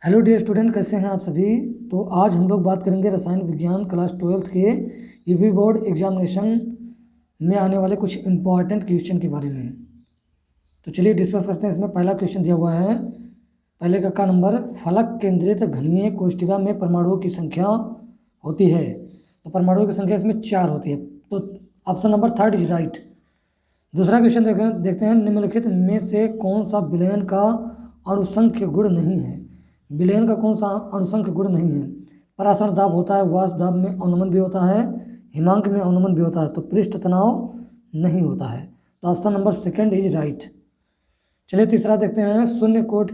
Hello dear student, कैसे हैं आप सभी। तो आज हम लोग बात करेंगे रसायन विज्ञान क्लास 12th के यूपी बोर्ड एग्जामिनेशन में आने वाले कुछ इम्पॉर्टेंट क्वेश्चन के बारे में। तो चलिए डिस्कस करते हैं। इसमें पहला क्वेश्चन दिया हुआ है, पहले का नंबर, फलक केंद्रित घनीय कोष्ठिका में परमाणुओं की संख्या होती है। तो परमाणुओं की संख्या इसमें 4 होती है, तो ऑप्शन नंबर 3 इज राइट। दूसरा क्वेश्चन देखते हैं, निम्नलिखित में से कौन सा विलयन का अणुसंख्य गुण नहीं है। विलयन का कौन सा अणुसंख्य गुण नहीं है। परासरण दाब होता है, वाष्प दाब में अवनमन भी होता है, हिमांक में अवनमन भी होता है, तो पृष्ठ तनाव नहीं होता है। तो ऑप्शन नंबर 2 इज राइट। चलिए तीसरा देखते हैं, शून्य कोट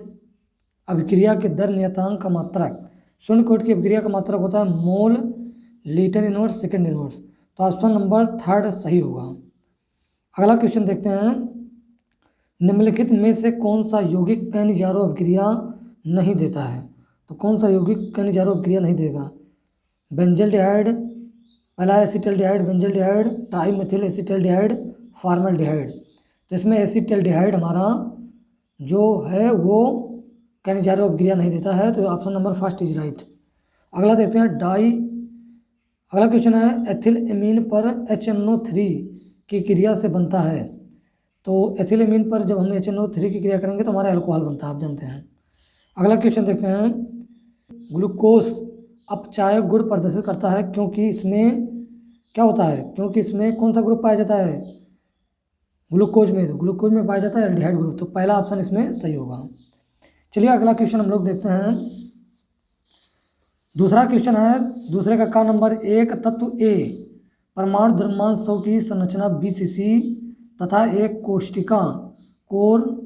अभिक्रिया के दर नियतांक का मात्रक। शून्य कोट की अभिक्रिया का मात्रक होता है mole litre inverse second inverse. तो ऑप्शन नंबर 3 सही होगा। अगला क्वेश्चन देखते हैं, निम्नलिखित में से कौन सा यौगिक कैनिजारो अभिक्रिया नहीं देता है। तो कौन सा यौगिक कैनिजारो अभिक्रिया नहीं देगा। बेंजल्डिहाइड, पहला एसिटल्डिहाइड, बेंजल्डिहाइड, ट्राइमेथिल एसिटल्डिहाइड, फॉर्मल्डिहाइड। तो इसमें एसिटल्डिहाइड हमारा जो है वो कैनिजारो अभिक्रिया नहीं देता है, तो ऑप्शन नंबर 1 इज राइट। अगला देखते हैं, अगला क्वेश्चन है, एथिल एमीन पर HNO3 की क्रिया से बनता है। तो एथिल एमीन पर जब हम HNO3 की क्रिया करेंगे तो हमारा अल्कोहल बनता है, आप जानते हैं। अगला क्वेश्चन देखते हैं, ग्लूकोज अपचायक गुण प्रदर्शित करता है क्योंकि इसमें क्या होता है, क्योंकि इसमें कौन सा ग्रुप पाया जाता है ग्लूकोज में। तो ग्लूकोज में पाया जाता है एल्डिहाइड ग्रुप, तो पहला ऑप्शन इसमें सही होगा। चलिए अगला क्वेश्चन हम लोग देखते हैं। दूसरा क्वेश्चन है, दूसरे का नंबर, एक तत्व ए परमाणु द्रव्यमान 100 की संरचना BCC तथा एक कोष्ठिका कोर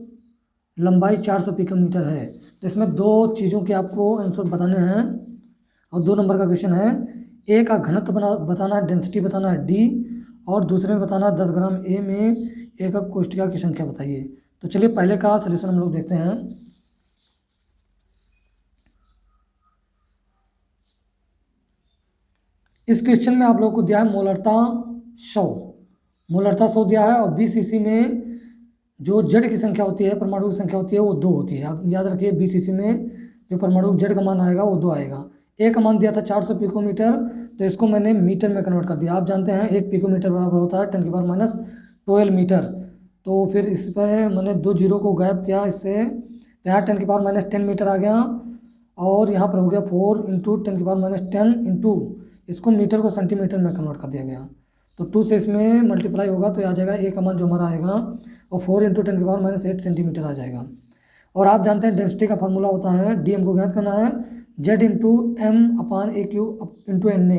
लंबाई 400 पिकोमीटर है। तो इसमें दो चीज़ों के आपको आंसर बताने हैं, और 2 नंबर का क्वेश्चन है, ए का घनत्व बताना है, डेंसिटी बताना है D, और दूसरे में बताना है 10 ग्राम A में एकक कोष्ठिका की संख्या बताइए। तो चलिए पहले का सलूशन हम लोग देखते हैं। इस क्वेश्चन में आप लोगों को दिया है मोलरता 100 दिया है, और BCC में जो जड़ की संख्या होती है, परमाणु की संख्या होती है, वो 2 होती है। आप याद रखिए, BCC में जो परमाणु जड़ का मान आएगा वो 2 आएगा। ए का मान दिया था 400 पिकोमीटर, तो इसको मैंने मीटर में कन्वर्ट कर दिया। आप जानते हैं 1 पिकोमीटर बराबर होता है 10⁻12 मीटर। तो फिर इस पर मैंने 2 जीरो को गायब किया, इससे यहाँ 10⁻10 मीटर आ गया, और यहाँ पर हो गया 4 × 10⁻10 इंटू इसको मीटर को सेंटीमीटर में कन्वर्ट कर दिया गया। तो 2 से इसमें मल्टीप्लाई होगा तो आ जाएगा, ए का मान जो हमारा आएगा वो 4 × 10⁻8 सेंटीमीटर आ जाएगा। और आप जानते हैं डेंसिटी का फार्मूला होता है, डी हमको ज्ञात करना है, Z × M/AQ × Na।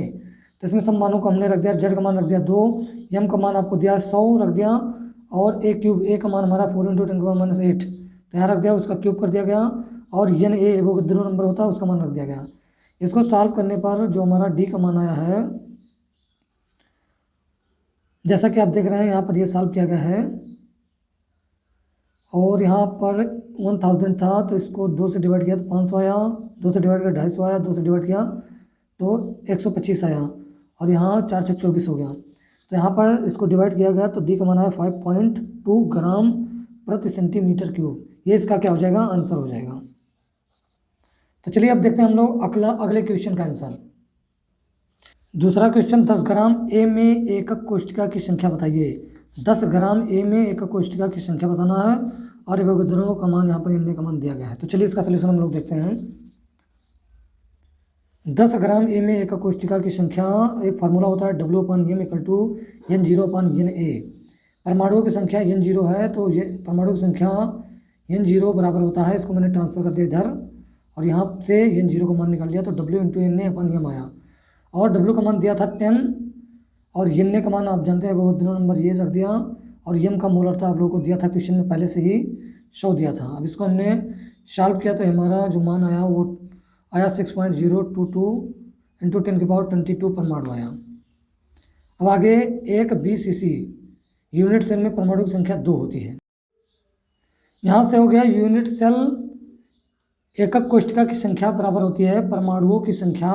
तो इसमें सब मानों को हमने रख दिया, Z का मान रख दिया 2, M का मान आपको दिया 100 रख दिया, और A का मान हमारा 4 × 10⁻8 तो यहाँ रख दिया, उसका क्यूब कर दिया गया, और Na वो ध्रुव नंबर होता है उसका मान रख दिया गया। इसको सॉल्व करने पर जो हमारा D का मान आया है, जैसा कि आप देख रहे हैं यहाँ पर ये सॉल्व किया गया है, और यहाँ पर 1000 था तो इसको 2 से डिवाइड किया तो 500 आया, 2 से डिवाइड किया 250 आया, 2 से डिवाइड किया तो 125 आया, और यहाँ 4 से 24 हो गया। तो यहाँ पर इसको डिवाइड किया गया तो डी का मान आया 5.2 ग्राम प्रति सेंटीमीटर क्यूब। ये इसका क्या हो जाएगा, आंसर हो जाएगा। तो चलिए अब देखते हैं हम लोग अगले क्वेश्चन का आंसर। दूसरा क्वेश्चन, 10 ग्राम ए में एकक कोष्ठिका की संख्या बताइए। 10 ग्राम ए में एकक कोष्ठिका की संख्या बताना है, और एवोगैड्रो का मान यहाँ पर Na का मान दिया गया है। तो चलिए इसका सलूशन हम लोग देखते हैं। 10 ग्राम ए में एकक कोष्ठिका की संख्या, एक फार्मूला होता है W/M = N0/Na। परमाणुओं की संख्या N0 है, तो ये परमाणु की संख्या N0 बराबर होता है, इसको मैंने ट्रांसफर कर दिया इधर, और यहाँ से N0 का मान निकाल लिया तो W × Na/M आया, और W का मान दिया था 10, और Na का मान आप जानते हैं वो 2 नंबर ये रख दिया, और M का मोलर था आप लोगों को दिया था क्वेश्चन में पहले से ही 100 दिया था। अब इसको हमने सॉल्व किया तो हमारा जो मान आया वो आया 6.022 × 10⁻22 परमाणु आया। अब आगे, एक BCC यूनिट सेल में परमाणु की संख्या 2 होती है। यहाँ से हो गया, यूनिट सेल एकक कोष्ठिका की संख्या बराबर होती है परमाणुओं की संख्या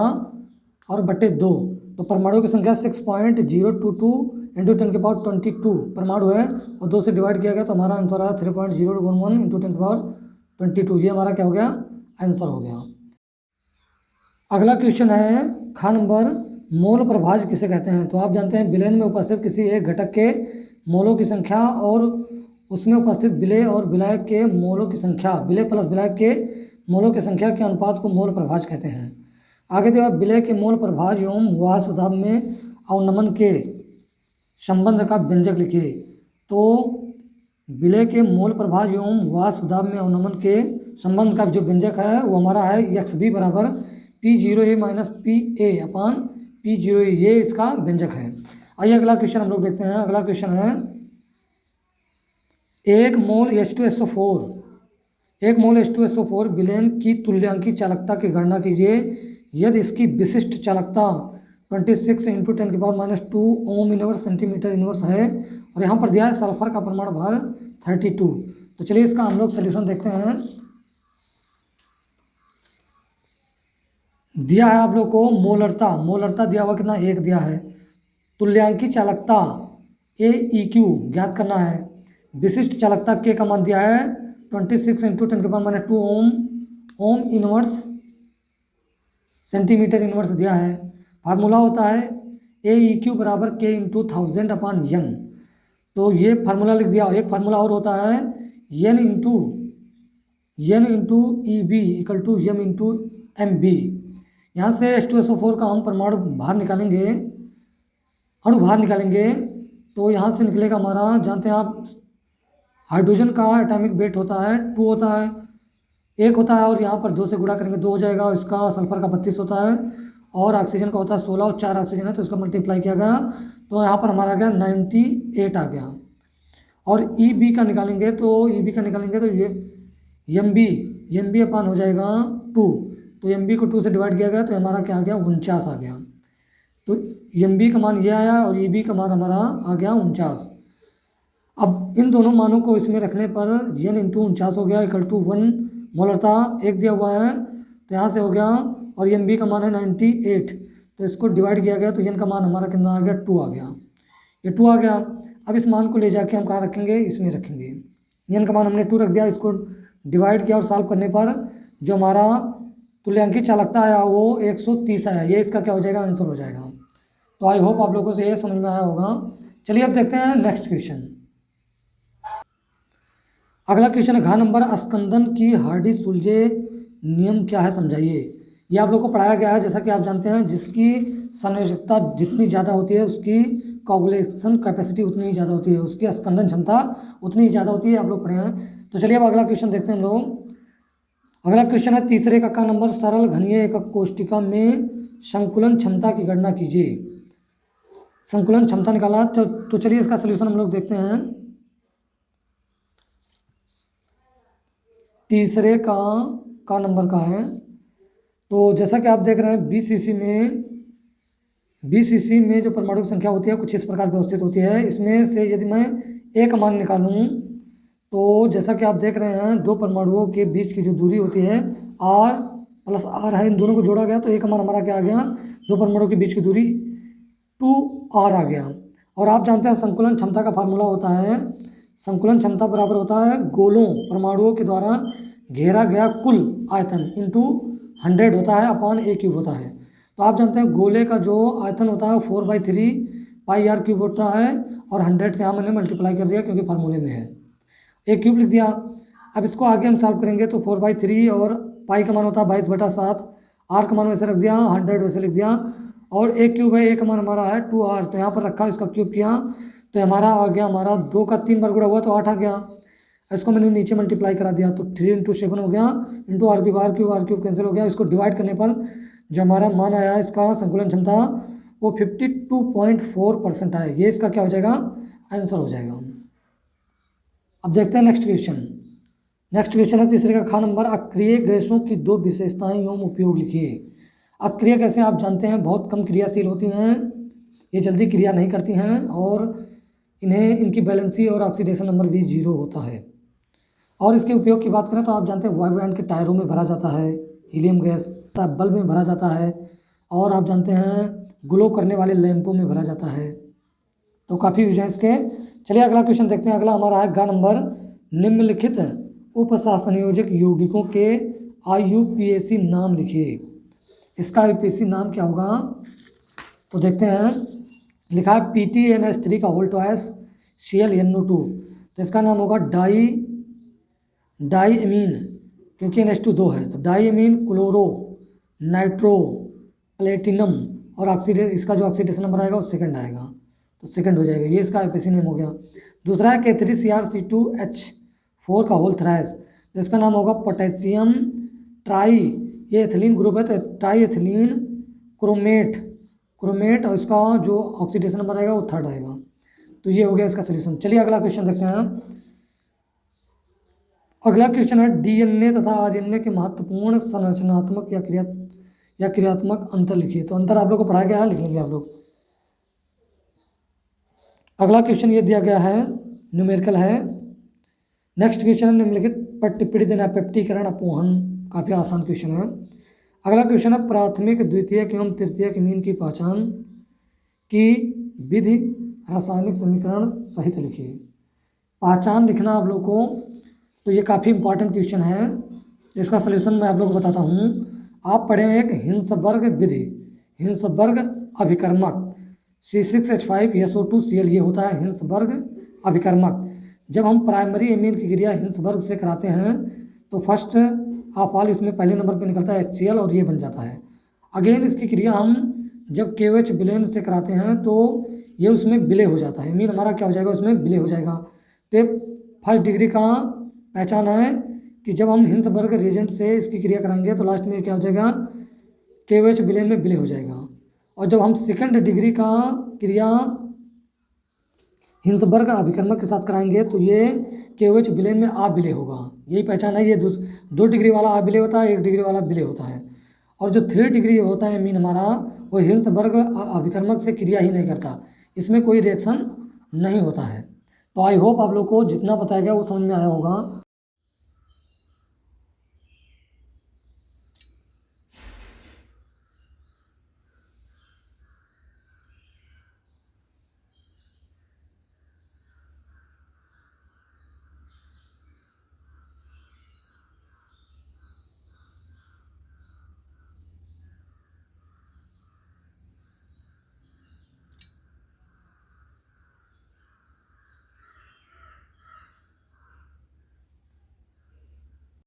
और बटे 2। तो परमाणु की संख्या 6.022 × 10⁻22 परमाणु है, और 2 से डिवाइड किया गया तो हमारा आंसर आया 3.011 × 10⁻22। ये हमारा क्या हो गया, आंसर हो गया। अगला क्वेश्चन है खा नंबर, मोल प्रभाज्य किसे कहते हैं। तो आप जानते हैं विलयन में उपस्थित किसी एक घटक के मोलों की संख्या और उसमें उपस्थित विलेय और विलायक के मोलों की संख्या, विलेय प्लस विलायक के मोलों की संख्या के अनुपात को मोल प्रभाज्य कहते हैं। आगे दिया विलेय के मोल प्रभाज्य एवं वाष्प दाब में अवनमन के संबंध का व्यंजक लिखिए। तो विलेय के मोल प्रभाज्य एवं वाष्प दाब में अवनमन के संबंध का जो व्यंजक है वो हमारा है एक्स बी बराबर P0A माइनस PA अपान P0A, ये इसका व्यंजक है। आइए अगला क्वेश्चन हम लोग देखते हैं। अगला क्वेश्चन है एक मोल H2SO4, एक मोल H2SO4 विलयन की तुल्यांकी चालकता की गणना कीजिए यदि इसकी विशिष्ट चालकता 26 × 10⁻² ओम इनवर्स सेंटीमीटर इनवर्स है और यहाँ पर दिया है सल्फर का परमाणु भार 32। तो चलिए इसका हम लोग सोल्यूशन देखते हैं। दिया है आप लोग को मोलरता, मोलरता दिया हुआ कितना, एक दिया है। तुल्यांकी चालकता AEQ ज्ञात करना है। विशिष्ट चालकता K का मान दिया है 26 × 10⁻² ओम इनवर्स सेंटीमीटर इनवर्स दिया है। फार्मूला होता है AEQ बराबर K × 1000 अपान N। तो ये फार्मूला लिख दिया। एक फार्मूला और होता है N into EB equal to M into MB। यहाँ से H2SO4 का हम परमाणु भार निकालेंगे, अणु भार निकालेंगे, तो यहाँ से निकलेगा हमारा, जानते हैं आप हाइड्रोजन का एटॉमिक वेट होता है 2 होता है, 1 होता है और यहाँ पर 2 से गुणा करेंगे 2 हो जाएगा और इसका सल्फर का 32 होता है और ऑक्सीजन का होता है 16 और 4 ऑक्सीजन है तो इसका मल्टीप्लाई किया गया तो यहाँ पर हमारा आ गया 98 आ गया। और EB का निकालेंगे तो EB का निकालेंगे तो ये MB अपान हो जाएगा 2, तो MB को 2 से डिवाइड किया गया तो हमारा क्या आ गया 49 आ गया। तो MB का मान ये आया और EB का मान हमारा आ गया 49। अब इन दोनों मानों को इसमें रखने पर N इंटू 49 हो गया इक्वल टू 1, मोलरता एक दिया हुआ है तो यहाँ से हो गया और MB का मान है 98, तो इसको डिवाइड किया गया तो N का मान हमारा कितना आ गया 2 आ गया, ये 2 आ गया। अब इस मान को ले जाके हम कहाँ रखेंगे, इसमें रखेंगे। N का मान हमने 2 रख दिया, इसको डिवाइड किया और सॉल्व करने पर जो हमारा तुल्यांकी चालकता आया वो 130 आया, ये इसका क्या हो जाएगा, आंसर हो जाएगा। तो आई होप आप लोगों से ये समझ में आया होगा। चलिए अब देखते हैं नेक्स्ट क्वेश्चन। अगला क्वेश्चन है घ नंबर, स्कंदन की हार्डी सुलझे नियम क्या है समझाइए। ये आप लोग को पढ़ाया गया है। जैसा कि आप जानते हैं जिसकी संयोजकता जितनी ज़्यादा होती है उसकी कोगुलेशन कैपेसिटी उतनी ही ज़्यादा होती है, उसकी स्कंदन क्षमता उतनी ही ज़्यादा होती है, आप लोग पढ़े हैं। तो चलिए अब अगला क्वेश्चन देखते हैं हम लोग। अगला क्वेश्चन है तीसरे का नंबर, सरल घनीय एकक कोष्टिका में संकुलन क्षमता की गणना कीजिए। संकुलन क्षमता निकाला तो चलिए इसका सलूशन हम लोग देखते हैं। तीसरे का नंबर का है तो जैसा कि आप देख रहे हैं बीसीसी में जो परमाणु की संख्या होती है कुछ इस प्रकार व्यवस्थित होती है। इसमें से यदि मैं एक मान निकालूं तो जैसा कि आप देख रहे हैं दो परमाणुओं के बीच की जो दूरी होती है R + R है, इन दोनों को जोड़ा गया तो एक मान हमारा क्या आ गया, दो परमाणुओं के बीच की दूरी 2R आ गया। और आप जानते हैं संकुलन क्षमता का फार्मूला होता है, संकुलन क्षमता बराबर होता है गोलों परमाणुओं के द्वारा घेरा गया कुल आयतन इंटू 100 होता है अपान A³ होता है। तो आप जानते हैं गोले का जो आयतन होता है 4/3 πr³ होता है और 100 से यहाँ मैंने मल्टीप्लाई कर दिया क्योंकि फार्मूले में है, A³ लिख दिया। अब इसको आगे हम सॉल्व करेंगे तो 4/3 और पाई का मान होता है 22/7, R का मान वैसे रख दिया, 100 वैसे लिख दिया और A³ है, A का मान हमारा है 2R, तो यहाँ पर रखा इसका क्यूब किया तो हमारा आ गया, हमारा 2 का 3 बार गुणा हुआ तो 8 आ गया। इसको मैंने नीचे मल्टीप्लाई करा दिया तो 3 × 7 हो गया इंटू R³ कैंसिल हो गया। इसको डिवाइड करने पर जो हमारा मान आया इसका संकुलन क्षमता वो 52.4% आया, ये इसका क्या हो जाएगा, आंसर हो जाएगा। अब देखते हैं नेक्स्ट क्वेश्चन। नेक्स्ट क्वेश्चन है तीसरे का नंबर, अक्रिय गैसों की 2 विशेषताएं एवं उपयोग लिखिए। अक्रिय गैसें आप जानते हैं बहुत कम क्रियाशील होती हैं, ये जल्दी क्रिया नहीं करती हैं और इनकी बैलेंसी और ऑक्सीडेशन नंबर भी 0 होता है। और इसके उपयोग की बात करें तो आप जानते हैं वायुयान के टायरों में भरा जाता है हीलियम गैस, बल्ब में भरा जाता है और आप जानते हैं ग्लो करने वाले लैंपों में भरा जाता है, तो काफ़ी यूज है इसके। चलिए अगला क्वेश्चन देखते हैं। अगला हमारा है ग नंबर, निम्नलिखित उपसंयोजक यौगिकों के IUPAC नाम लिखिए। इसका IUPAC नाम क्या होगा? तो देखते हैं, लिखा है PTNH3 का होल ट्वाइस ClNO2, तो इसका नाम होगा डाईएमीन, क्योंकि NH2 दो है, तो डाईएमीन क्लोरो नाइट्रो प्लेटिनम, और ऑक्सीडेशन, इसका जो ऑक्सीडेशन नंबर आएगा वो सेकंड आएगा, तो सेकंड हो जाएगा। ये इसका IUPAC नेम हो गया। दूसरा है K3CrC2H4 का होल थ्राइस, तो इसका नाम होगा पोटेशियम ट्राई, ये एथिलीन ग्रुप है, तो ट्राई एथिलीन क्रोमेट, और इसका जो ऑक्सीडेशन नंबर आएगा वो थर्ड आएगा। तो ये हो गया इसका सोल्यूशन। चलिए अगला क्वेश्चन देखते हैं। अगला क्वेश्चन है DNA तथा RNA के महत्वपूर्ण संरचनात्मक या क्रियात्मक अंतर लिखिए। तो अंतर आप लोग को पढ़ाया गया है, लिखेंगे आप लोग। अगला क्वेश्चन ये दिया गया है, न्यूमेरिकल है। नेक्स्ट क्वेश्चन निम्नलिखित पर टिप्पणी देना, पेप्टीकरण अपोहन, काफ़ी आसान क्वेश्चन है। अगला क्वेश्चन है प्राथमिक द्वितीयक एवं तृतीयक मीन की पहचान की विधि रासायनिक समीकरण सहित लिखिए। पहचान लिखना आप लोग को, तो ये काफ़ी इंपॉर्टेंट क्वेश्चन है। इसका सलूशन मैं आप लोग को बताता हूँ। आप पढ़ें एक हिंसबर्ग विधि, हिंसबर्ग अभिकर्मक C6H5SO2Cl, ये होता है हिंसबर्ग अभिकर्मक। जब हम प्राइमरी एमीन की क्रिया हिंसबर्ग से कराते हैं तो फर्स्ट ऑफ ऑल इसमें पहले नंबर पे निकलता है HCl और ये बन जाता है। अगेन इसकी क्रिया हम जब KOH विलयन से कराते हैं तो ये उसमें विलय हो जाता है, एमीन हमारा क्या हो जाएगा, उसमें विलय हो जाएगा। तो फर्स्ट डिग्री का पहचान है कि जब हम हिंसबर्ग रिएजेंट से इसकी क्रिया कराएंगे तो लास्ट में क्या हो जाएगा, KOH विलयन में विलय हो जाएगा। और जब हम सेकंड डिग्री का क्रिया हिंसबर्ग अभिकर्मक के साथ कराएंगे तो ये KOH विलयन में अविलय होगा। यही पहचान है। ये 2 डिग्री वाला अविलय होता है, 1 डिग्री वाला विलय होता है। और जो 3 डिग्री होता है मीन हमारा, वो हिंसबर्ग अभिकर्मक से क्रिया ही नहीं करता, इसमें कोई रिएक्शन नहीं होता है। तो आई होप आप लोग को जितना बताया गया वो समझ में आया होगा।